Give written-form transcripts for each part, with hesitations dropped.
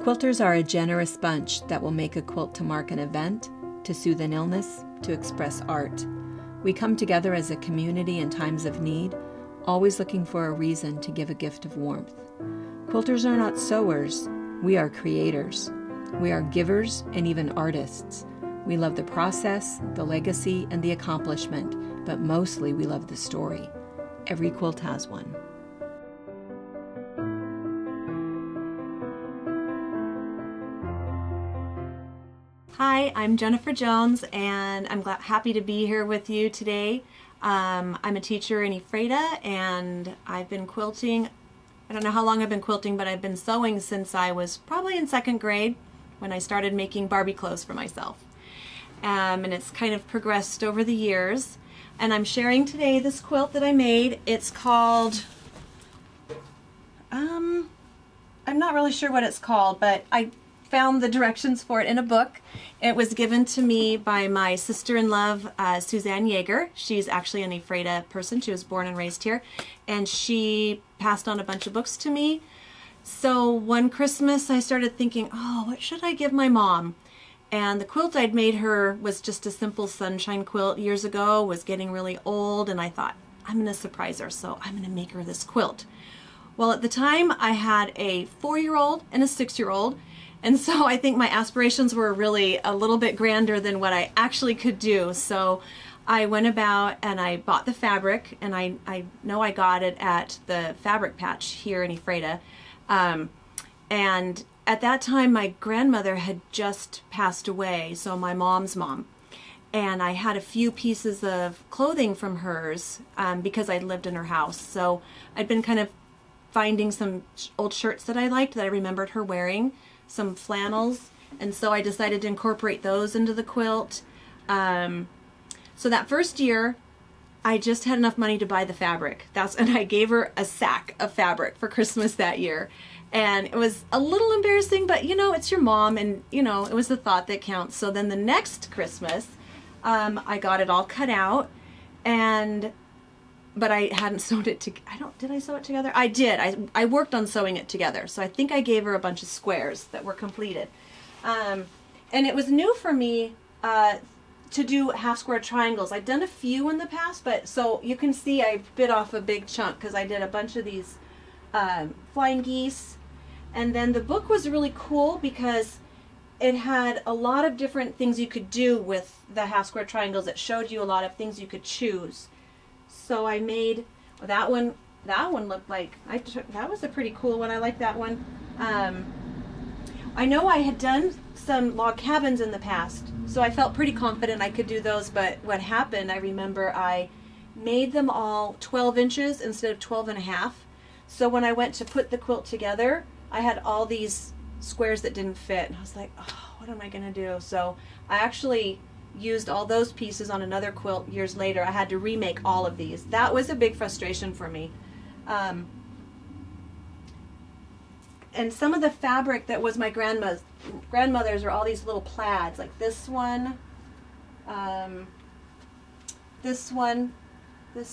Quilters are a generous bunch that will make a quilt to mark an event, to soothe an illness, to express art. We come together as a community in times of need, always looking for a reason to give a gift of warmth. Quilters are not sewers, we are creators. We are givers and even artists. We love the process, the legacy, and the accomplishment, but mostly we love the story. Every quilt has one. Hi, I'm Jennifer Jones, and I'm happy to be here with you today. I'm a teacher in Ephrata, and I've been quilting. I don't know how long I've been quilting, but I've been sewing since I was probably in second grade when I started making Barbie clothes for myself. And it's kind of progressed over the years. And I'm sharing today this quilt that I made. It's called, I'm not really sure what it's called, but I found the directions for it in a book. It was given to me by my sister-in-law, Suzanne Yeager. She's actually an Ephrata person. She was born and raised here, and she passed on a bunch of books to me. So one Christmas I started thinking, oh, what should I give my mom? And the quilt I'd made her was just a simple sunshine quilt years ago, was getting really old, and I thought, I'm going to surprise her, so I'm going to make her this quilt. Well, at the time I had a 4-year-old and a 6-year-old, and so I think my aspirations were really a little bit grander than what I actually could do. So I went about and I bought the fabric, and I know I got it at the Fabric Patch here in Ephrata. And at that time, my grandmother had just passed away, so my mom's mom. And I had a few pieces of clothing from hers because I'd lived in her house. So I'd been kind of finding some old shirts that I liked that I remembered her wearing, some flannels, and so I decided to incorporate those into the quilt. So that first year, I just had enough money to buy the fabric. And I gave her a sack of fabric for Christmas that year. And it was a little embarrassing, but you know, it's your mom, and you know, it was the thought that counts. So then the next Christmas, I got it all cut out, but I hadn't sewed it did I sew it together? I did. I worked on sewing it together. So I think I gave her a bunch of squares that were completed. And it was new for me to do half square triangles. I'd done a few in the past, but so you can see I bit off a big chunk because I did a bunch of these flying geese. And then the book was really cool because it had a lot of different things you could do with the half square triangles. It showed you a lot of things you could choose. So I made that one. That one looked like that was a pretty cool one. I like that one. I know I had done some log cabins in the past, so I felt pretty confident I could do those. But what happened, I remember I made them all 12 inches instead of 12 and a half. So when I went to put the quilt together, I had all these squares that didn't fit, and I was like, oh, what am I gonna do? So I actually used all those pieces on another quilt years later. I had to remake all of these. That was a big frustration for me. And some of the fabric that was my grandmother's are all these little plaids, like this one, this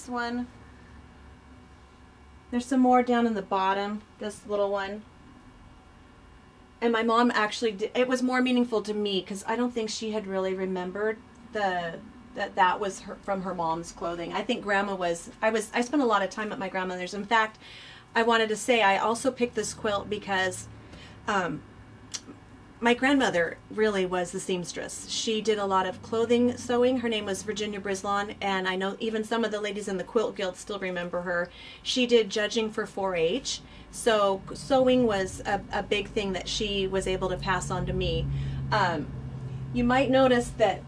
one. There's some more down in the bottom, this little one. And my mom actually did, it was more meaningful to me because I don't think she had really remembered that was from her mom's clothing. I think Grandma I spent a lot of time at my grandmother's. In fact, I wanted to say I also picked this quilt because my grandmother really was the seamstress. She did a lot of clothing sewing. Her name was Virginia Brislon, and I know even some of the ladies in the Quilt Guild still remember her. She did judging for 4-H, so sewing was a big thing that she was able to pass on to me. You might notice that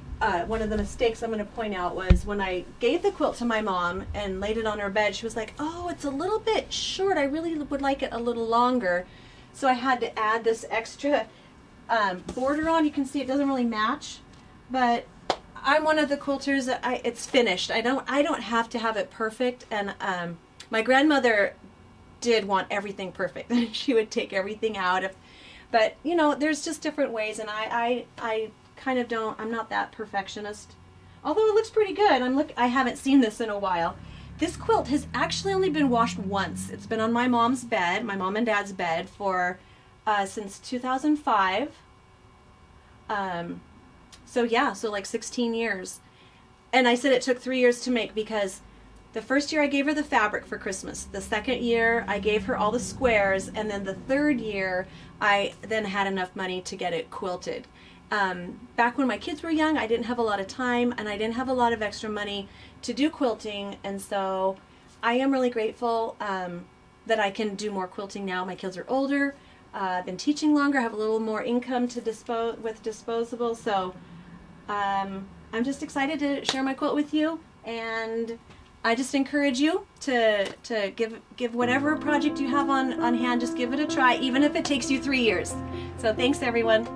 one of the mistakes I'm going to point out was when I gave the quilt to my mom and laid it on her bed, she was like, oh, it's a little bit short. I really would like it a little longer. So I had to add this extra border on. You can see it doesn't really match, but I'm one of the quilters that it's finished. I don't have to have it perfect. And my grandmother did want everything perfect. She would take everything out. But you know, there's just different ways, and I kind of don't. I'm not that perfectionist. Although it looks pretty good. I haven't seen this in a while. This quilt has actually only been washed once. It's been on my mom's bed, my mom and dad's bed, for since 2005. So like 16 years. And I said it took 3 years to make because the first year I gave her the fabric for Christmas. The second year I gave her all the squares. And then the third year I then had enough money to get it quilted. Back when my kids were young, I didn't have a lot of time and I didn't have a lot of extra money to do quilting. And so I am really grateful that I can do more quilting now. My kids are older. I've been teaching longer. I have a little more income to with disposable. So I'm just excited to share my quilt with you, and I just encourage you to give whatever project you have on hand, just give it a try, even if it takes you 3 years. So thanks, everyone.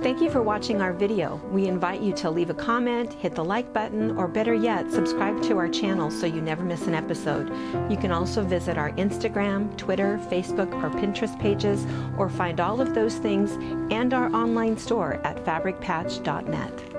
Thank you for watching our video. We invite you to leave a comment, hit the like button, or better yet, subscribe to our channel so you never miss an episode. You can also visit our Instagram, Twitter, Facebook, or Pinterest pages, or find all of those things and our online store at fabricpatch.net.